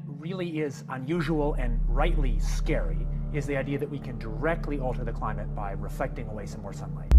really is unusual and rightly scary is the idea that we can directly alter the climate by reflecting away some more sunlight.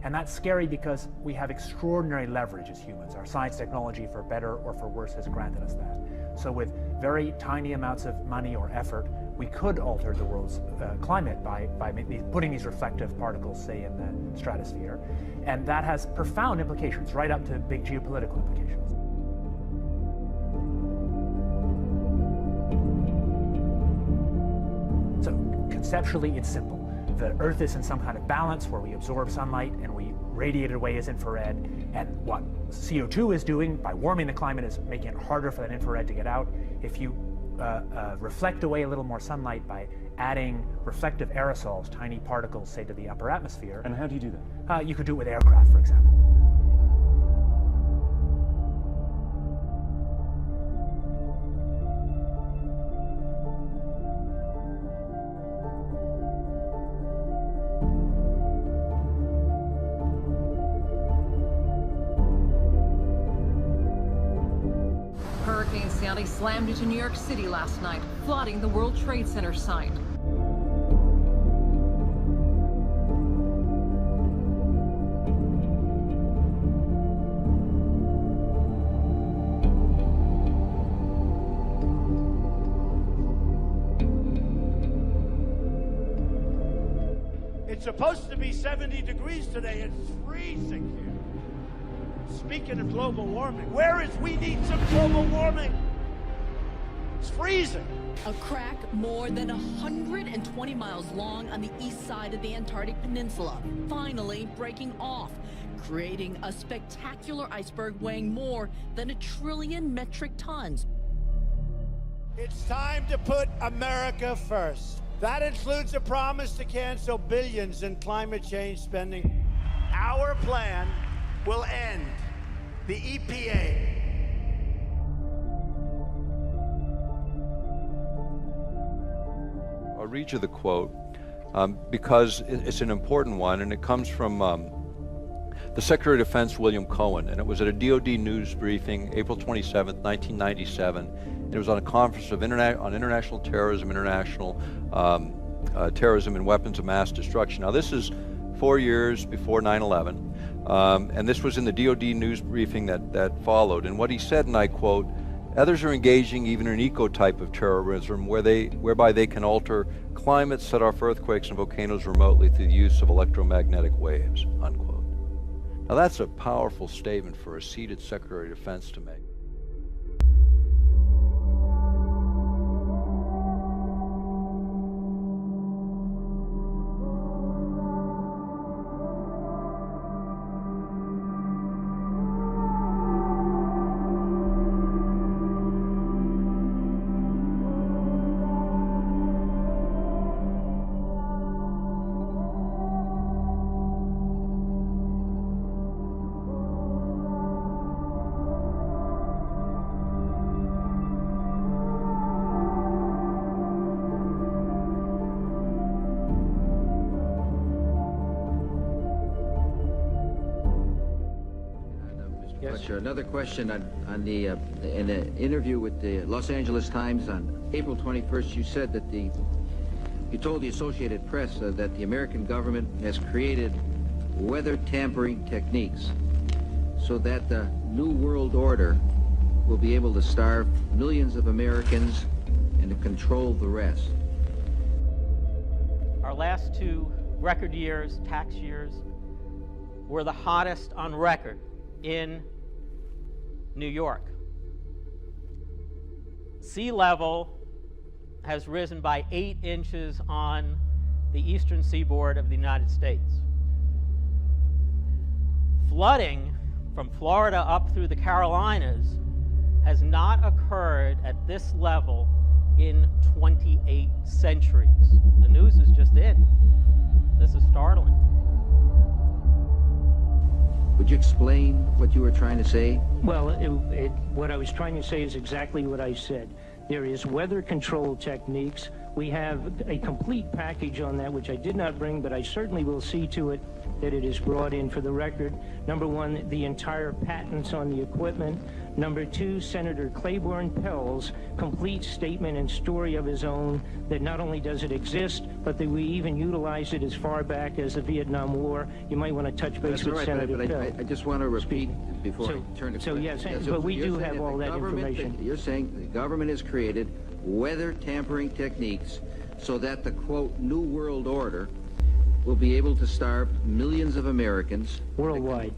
And that's scary because we have extraordinary leverage as humans. Our science technology, for better or for worse, has granted us that. So with very tiny amounts of money or effort, we could alter the world's climate by putting these reflective particles, say, in the stratosphere. And that has profound implications, right up to big geopolitical implications. So conceptually, it's simple. The Earth is in some kind of balance where we absorb sunlight and we radiate it away as infrared. And what CO2 is doing by warming the climate is making it harder for that infrared to get out. If you reflect away a little more sunlight by adding reflective aerosols, tiny particles, say, to the upper atmosphere. And how do you do that? You could do it with aircraft, for example. Hurricane Sandy slammed into New York City last night, flooding the World Trade Center site. It's supposed to be 70 degrees today. It's freezing here. Speaking of global warming, we need some global warming. It's freezing. A crack more than 120 miles long on the east side of the Antarctic Peninsula, finally breaking off, creating a spectacular iceberg weighing more than 1 trillion metric tons. It's time to put America first. That includes a promise to cancel billions in climate change spending. Our plan will end the EPA. I'll read you the quote because it's an important one, and it comes from the Secretary of Defense, William Cohen, and it was at a DoD news briefing, April 27th, 1997. It was on a conference on international terrorism, terrorism and weapons of mass destruction. Now, this is 4 years before 9/11. And this was in the DoD news briefing that followed. And what he said, and I quote, "Others are engaging even in an eco-type of terrorism whereby they can alter climate, set off earthquakes and volcanoes remotely through the use of electromagnetic waves," unquote. Now that's a powerful statement for a seated Secretary of Defense to make. Another question on the in an interview with the Los Angeles Times on April 21st, you said that you told the Associated Press that the American government has created weather tampering techniques so that the New World Order will be able to starve millions of Americans and to control the rest. Our last 2 record years, tax years, were the hottest on record in New York. Sea level has risen by 8 inches on the eastern seaboard of the United States. Flooding from Florida up through the Carolinas has not occurred at this level in 28 centuries. The news is just in. This is startling. Would you explain what you were trying to say? Well, what I was trying to say is exactly what I said. There is weather control techniques. We have a complete package on that, which I did not bring, but I certainly will see to it that it is brought in for the record. Number one, the entire patents on the equipment. Number two, Senator Claiborne Pell's complete statement and story of his own that not only does it exist, but that we even utilize it as far back as the Vietnam War. You might want to touch base with Senator Pell. I just want to repeat before I turn to So yes, but we do have all that information. You're saying the government has created weather tampering techniques so that the, quote, New World Order will be able to starve millions of Americans. Worldwide.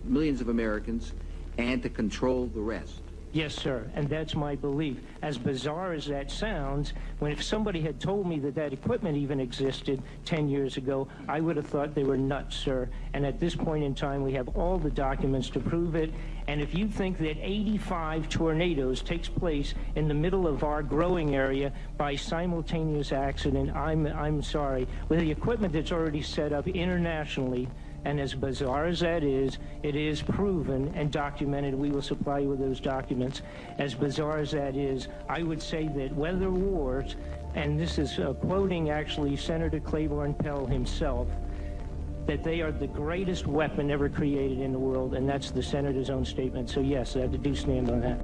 Millions of Americans, and to control the rest. Yes, sir, and that's my belief. As bizarre as that sounds, if somebody had told me that that equipment even existed 10 years ago, I would have thought they were nuts, sir. And at this point in time, we have all the documents to prove it. And if you think that 85 tornadoes takes place in the middle of our growing area by simultaneous accident, I'm sorry. With the equipment that's already set up internationally, and as bizarre as that is, it is proven and documented. We will supply you with those documents. As bizarre as that is, I would say that weather wars, and this is quoting actually Senator Claiborne Pell himself, that they are the greatest weapon ever created in the world, and that's the senator's own statement. So yes, I do stand on that.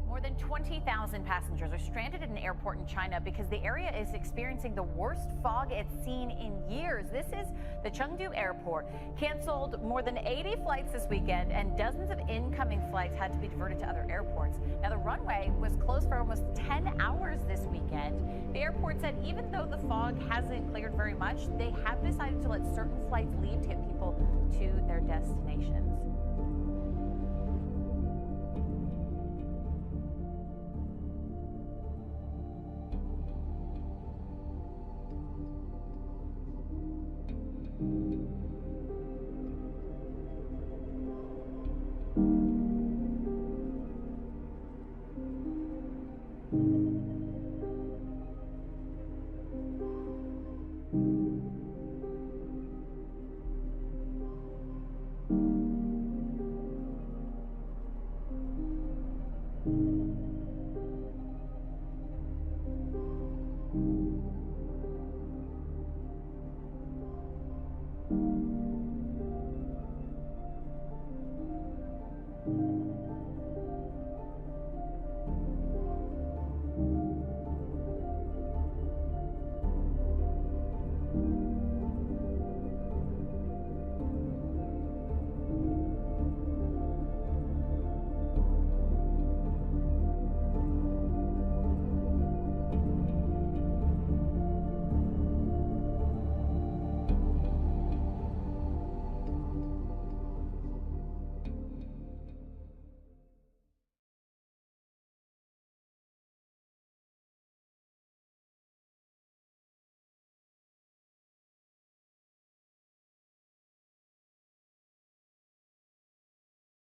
More than 20,000 passengers are stranded at an airport in China because the area is experiencing the worst fog it's seen in years. This is the Chengdu airport. Canceled more than 80 flights this weekend, and dozens of incoming flights had to be diverted to other airports. Now, the runway was closed for almost 10 hours this weekend. The airport said even though the fog hasn't cleared very much, they have decided to let certain flights leave to get people to their destinations.